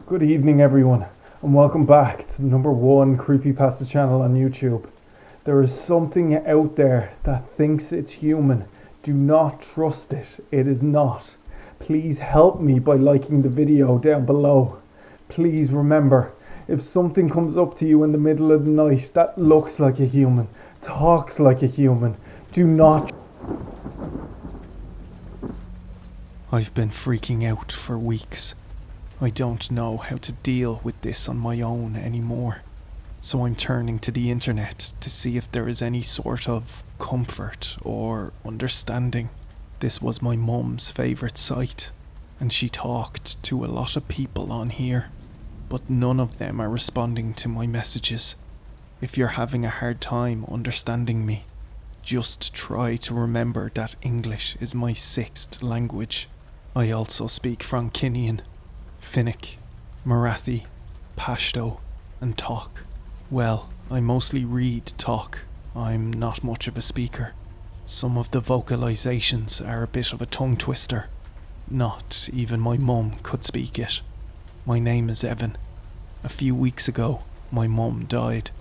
Good evening, everyone, and welcome back to the #1 Creepypasta channel on YouTube. There is something out there that thinks it's human. Do not trust it. It is not. Please help me by liking the video down below. Please remember, if something comes up to you in the middle of the night that looks like a human, talks like a human, do not. I've been freaking out for weeks. I don't know how to deal with this on my own anymore, so I'm turning to the internet to see if there is any sort of comfort or understanding. This was my mum's favourite site, and she talked to a lot of people on here, but none of them are responding to my messages. If you're having a hard time understanding me, just try to remember that English is my 6th language. I also speak Frankinian, Finnic, Marathi, Pashto, and Tok. Well, I mostly read Tok. I'm not much of a speaker. Some of the vocalizations are a bit of a tongue twister. Not even my mum could speak it. My name is Evan. A few weeks ago, my mum died.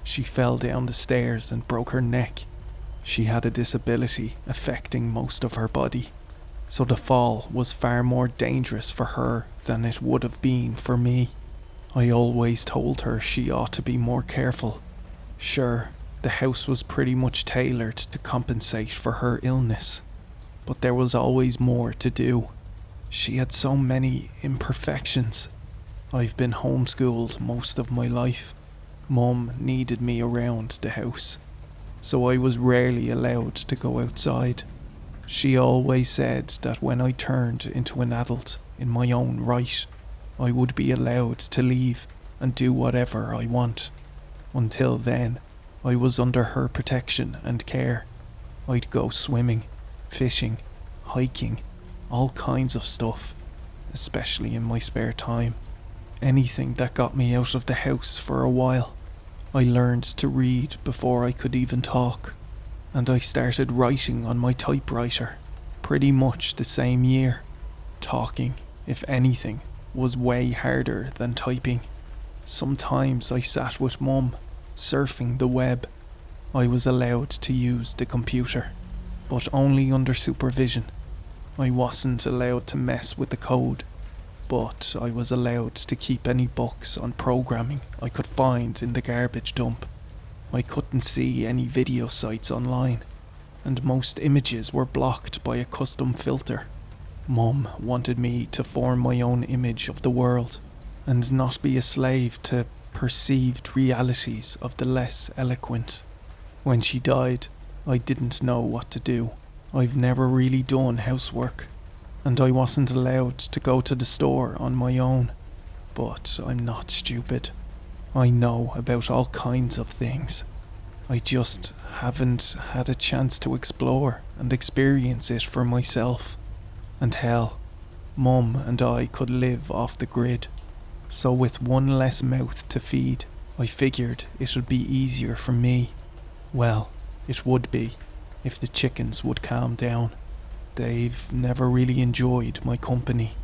She fell down the stairs and broke her neck. She had a disability affecting most of her body, so the fall was far more dangerous for her than it would have been for me. I always told her she ought to be more careful. Sure, the house was pretty much tailored to compensate for her illness, but there was always more to do. She had so many imperfections. I've been homeschooled most of my life. Mum needed me around the house, so I was rarely allowed to go outside. She always said that when I turned into an adult in my own right, I would be allowed to leave and do whatever I want. Until then, I was under her protection and care. I'd go swimming, fishing, hiking, all kinds of stuff, especially in my spare time. Anything that got me out of the house for a while. I learned to read before I could even talk, and I started writing on my typewriter pretty much the same year. Talking, if anything, was way harder than typing. Sometimes I sat with Mum, surfing the web. I was allowed to use the computer, but only under supervision. I wasn't allowed to mess with the code, but I was allowed to keep any books on programming I could find in the garbage dump. I couldn't see any video sites online, and most images were blocked by a custom filter. Mum wanted me to form my own image of the world, and not be a slave to perceived realities of the less eloquent. When she died, I didn't know what to do. I've never really done housework, and I wasn't allowed to go to the store on my own. But I'm not stupid. I know about all kinds of things. I just haven't had a chance to explore and experience it for myself. And hell, Mum and I could live off the grid. So with one less mouth to feed, I figured it would be easier for me. Well, it would be, if the chickens would calm down. They've never really enjoyed my company.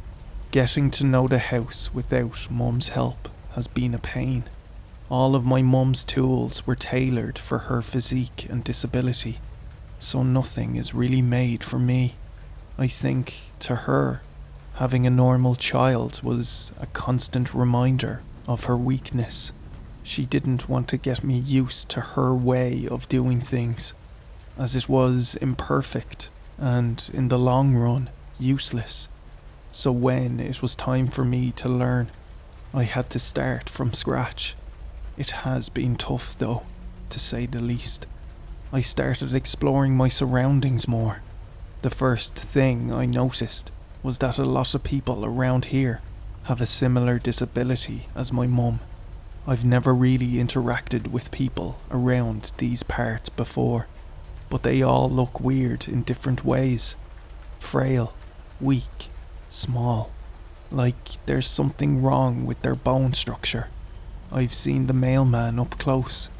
Getting to know the house without Mum's help has been a pain. All of my mum's tools were tailored for her physique and disability, so nothing is really made for me. I think, to her, having a normal child was a constant reminder of her weakness. She didn't want to get me used to her way of doing things, as it was imperfect and, in the long run, useless. So when it was time for me to learn, I had to start from scratch. It has been tough though, to say the least. I started exploring my surroundings more. The first thing I noticed was that a lot of people around here have a similar disability as my mum. I've never really interacted with people around these parts before, but they all look weird in different ways. Frail, weak, small, like there's something wrong with their bone structure. I've seen the mailman up close,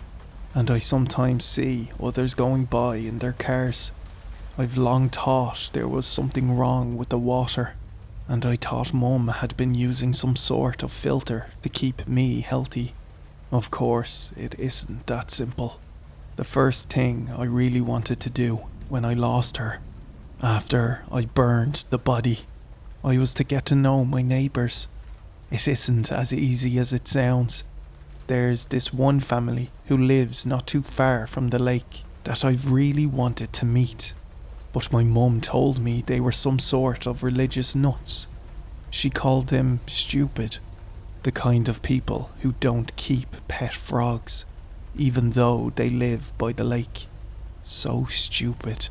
and I sometimes see others going by in their cars. I've long thought there was something wrong with the water. and I thought Mum had been using some sort of filter to keep me healthy. Of course, it isn't that simple. The first thing I really wanted to do when I lost her, after I burned the body, I was to get to know my neighbours. It isn't as easy as it sounds. There's this one family who lives not too far from the lake that I've really wanted to meet. But my mum told me they were some sort of religious nuts. She called them stupid. The kind of people who don't keep pet frogs, even though they live by the lake. So stupid.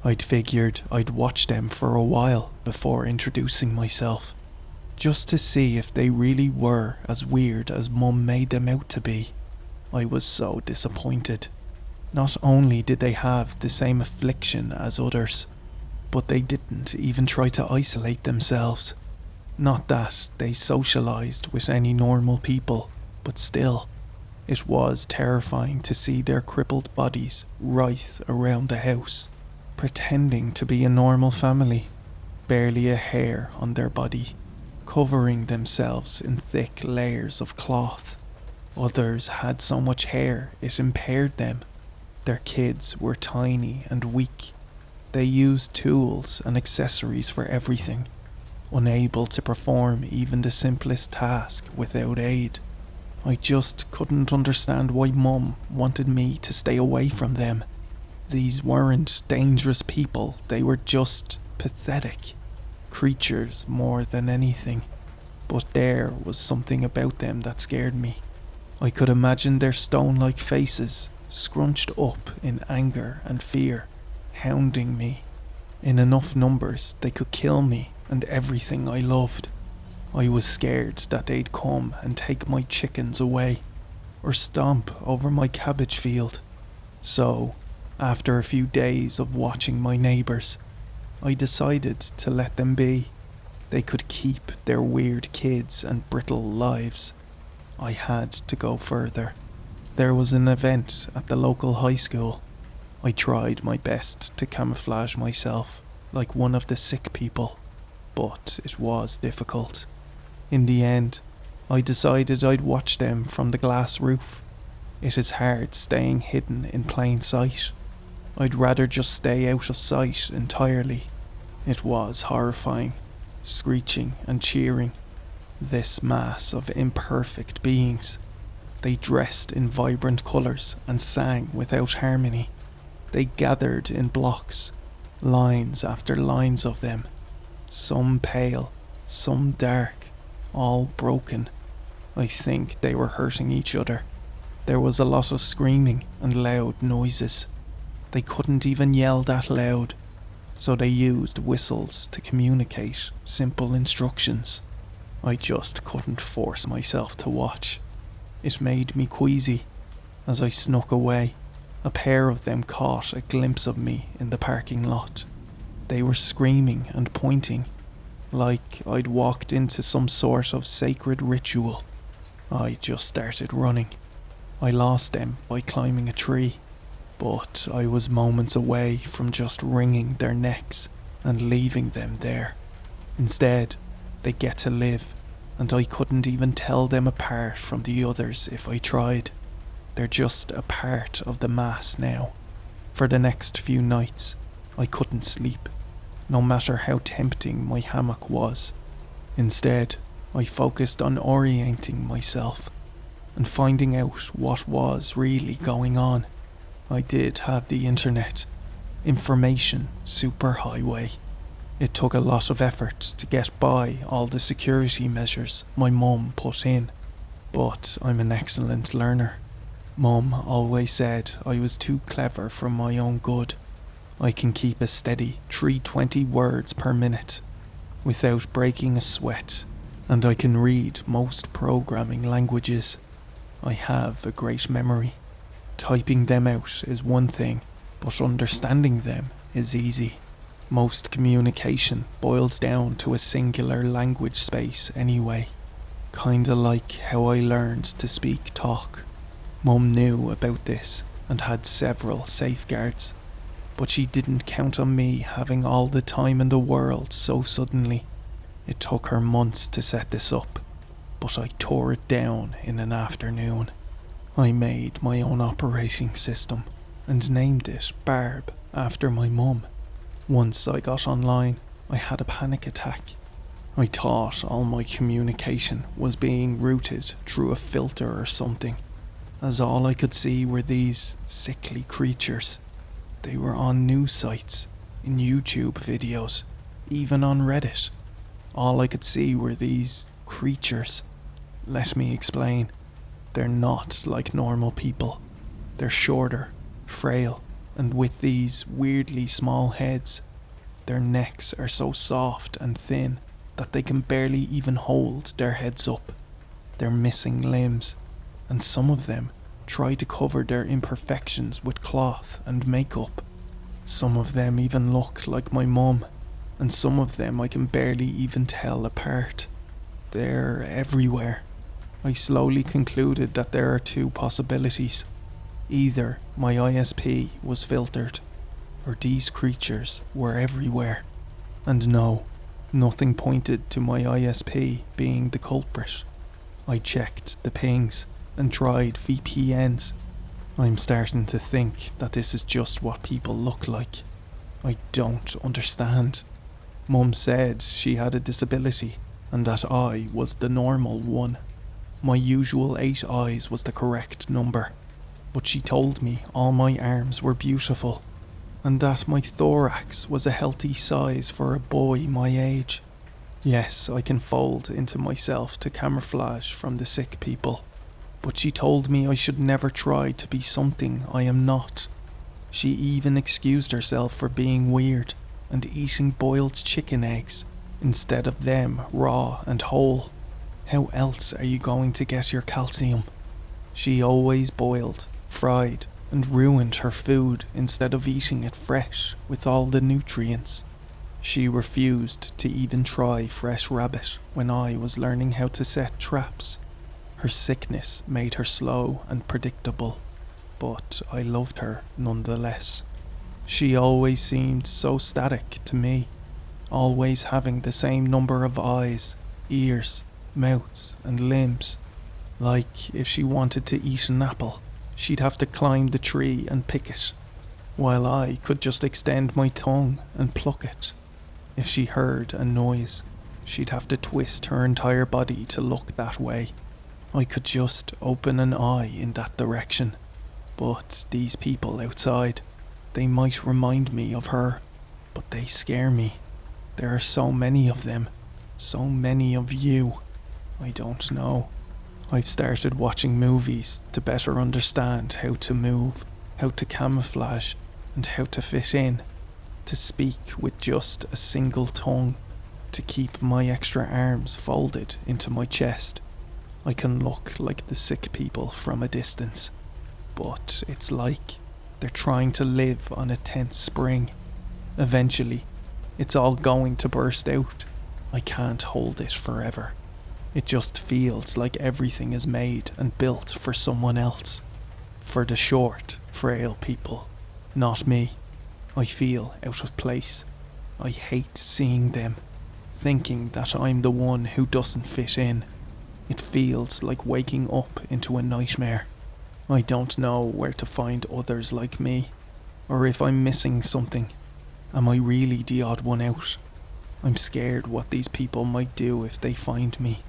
I'd figured I'd watch them for a while before introducing myself, just to see if they really were as weird as Mum made them out to be. I was so disappointed. Not only did they have the same affliction as others, but they didn't even try to isolate themselves. Not that they socialized with any normal people, but still, it was terrifying to see their crippled bodies writhe around the house, pretending to be a normal family, barely a hair on their body, covering themselves in thick layers of cloth. Others had so much hair it impaired them. Their kids were tiny and weak. They used tools and accessories for everything, unable to perform even the simplest task without aid. I just couldn't understand why Mum wanted me to stay away from them. These weren't dangerous people, they were just pathetic creatures more than anything. But there was something about them that scared me. I could imagine their stone-like faces, scrunched up in anger and fear, hounding me. In enough numbers, they could kill me and everything I loved. I was scared that they'd come and take my chickens away, or stomp over my cabbage field. So, after a few days of watching my neighbours, I decided to let them be. They could keep their weird kids and brittle lives. I had to go further. There was an event at the local high school. I tried my best to camouflage myself like one of the sick people, but it was difficult. In the end, I decided I'd watch them from the glass roof. It is hard staying hidden in plain sight. I'd rather just stay out of sight entirely. It was horrifying, screeching and cheering. This mass of imperfect beings. They dressed in vibrant colours and sang without harmony. They gathered in blocks, lines after lines of them. Some pale, some dark, all broken. I think they were hurting each other. There was a lot of screaming and loud noises. They couldn't even yell that loud, so they used whistles to communicate simple instructions. I just couldn't force myself to watch. It made me queasy. As I snuck away, a pair of them caught a glimpse of me in the parking lot. They were screaming and pointing, like I'd walked into some sort of sacred ritual. I just started running. I lost them by climbing a tree, but I was moments away from just wringing their necks and leaving them there. Instead, they get to live, and I couldn't even tell them apart from the others if I tried. They're just a part of the mass now. For the next few nights, I couldn't sleep, no matter how tempting my hammock was. Instead, I focused on orienting myself and finding out what was really going on. I did have the internet, information superhighway. It took a lot of effort to get by all the security measures my mum put in, but I'm an excellent learner. Mum always said I was too clever for my own good. I can keep a steady 320 words per minute without breaking a sweat, and I can read most programming languages. I have a great memory. Typing them out is one thing, but understanding them is easy. Most communication boils down to a singular language space anyway. Kinda like how I learned to speak talk. Mum knew about this and had several safeguards, but she didn't count on me having all the time in the world so suddenly. It took her months to set this up, but I tore it down in an afternoon. I made my own operating system and named it Barb after my mum. Once I got online, I had a panic attack. I thought all my communication was being routed through a filter or something, as all I could see were these sickly creatures. They were on news sites, in YouTube videos, even on Reddit. All I could see were these creatures. Let me explain. They're not like normal people. They're shorter, frail, and with these weirdly small heads. Their necks are so soft and thin that they can barely even hold their heads up. They're missing limbs, and some of them try to cover their imperfections with cloth and makeup. Some of them even look like my mum, and some of them I can barely even tell apart. They're everywhere. I slowly concluded that there are two possibilities. Either my ISP was filtered, or these creatures were everywhere. And no, nothing pointed to my ISP being the culprit. I checked the pings and tried VPNs. I'm starting to think that this is just what people look like. I don't understand. Mum said she had a disability and that I was the normal one. My usual 8 eyes was the correct number, but she told me all my arms were beautiful and that my thorax was a healthy size for a boy my age. Yes, I can fold into myself to camouflage from the sick people, but she told me I should never try to be something I am not. She even excused herself for being weird and eating boiled chicken eggs instead of them raw and whole. How else are you going to get your calcium? She always boiled, fried, and ruined her food instead of eating it fresh with all the nutrients. She refused to even try fresh rabbit when I was learning how to set traps. Her sickness made her slow and predictable, but I loved her nonetheless. She always seemed so static to me, always having the same number of eyes, ears, mouths, and limbs. Like if she wanted to eat an apple, she'd have to climb the tree and pick it, while I could just extend my tongue and pluck it. If she heard a noise, she'd have to twist her entire body to look that way. I could just open an eye in that direction. But these people outside, they might remind me of her, but they scare me. There are so many of them, so many of you. I don't know. I've started watching movies to better understand how to move, how to camouflage, and how to fit in. To speak with just a single tongue, to keep my extra arms folded into my chest. I can look like the sick people from a distance, but it's like they're trying to live on a tense spring. Eventually, it's all going to burst out. I can't hold it forever. It just feels like everything is made and built for someone else. For the short, frail people, not me. I feel out of place. I hate seeing them, thinking that I'm the one who doesn't fit in. It feels like waking up into a nightmare. I don't know where to find others like me, or if I'm missing something. Am I really the odd one out? I'm scared what these people might do if they find me,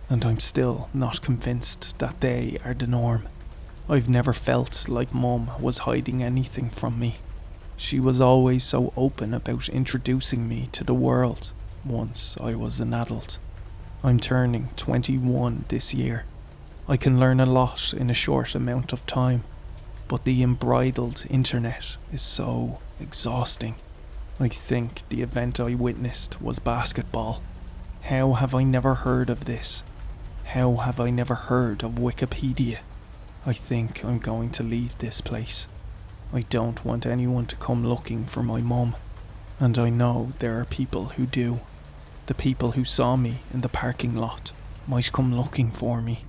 and I'm still not convinced that they are the norm. I've never felt like Mum was hiding anything from me. She was always so open about introducing me to the world once I was an adult. I'm turning 21 this year. I can learn a lot in a short amount of time, but the unbridled internet is so exhausting. I think the event I witnessed was basketball. How have I never heard of this? How have I never heard of Wikipedia? I think I'm going to leave this place. I don't want anyone to come looking for my mum, and I know there are people who do. The people who saw me in the parking lot might come looking for me.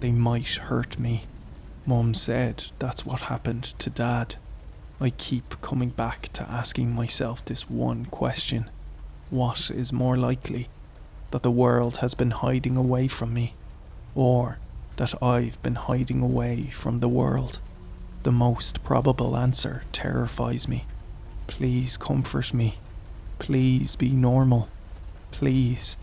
They might hurt me. Mum said that's what happened to Dad. I keep coming back to asking myself this one question. What is more likely? that the world has been hiding away from me, or that I've been hiding away from the world. The most probable answer terrifies me. Please comfort me. Please be normal. Please